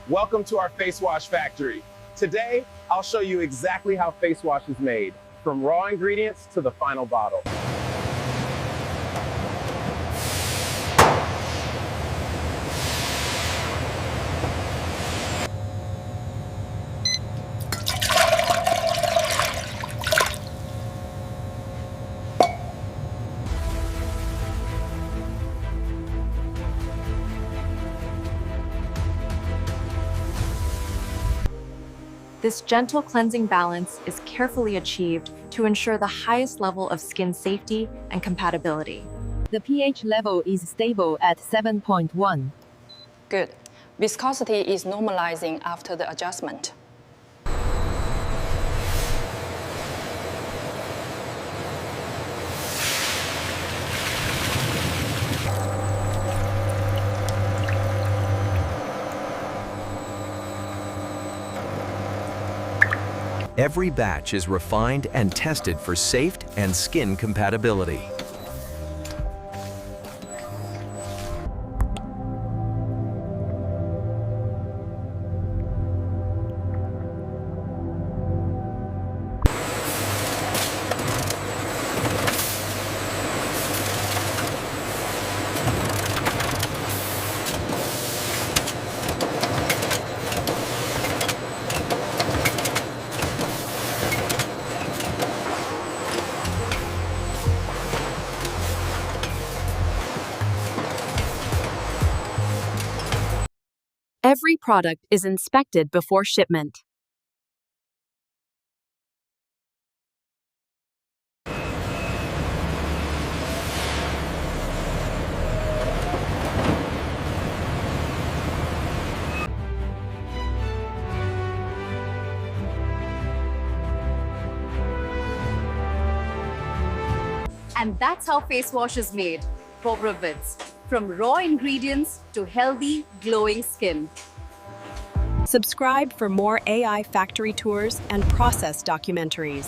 Welcome to our face wash factory. Today, I'll show you exactly how face wash is made, from raw ingredients to the final bottle. This gentle cleansing balance is carefully achieved to ensure the highest level of skin safety and compatibility. The pH level is stable at 7.1. Good. Viscosity is normalizing after the adjustment. Every batch is refined and tested for safe and skin compatibility. Every product is inspected before shipment. And that's how face wash is made for Rivets, from raw ingredients to healthy, glowing skin. Subscribe for more AI factory tours and process documentaries.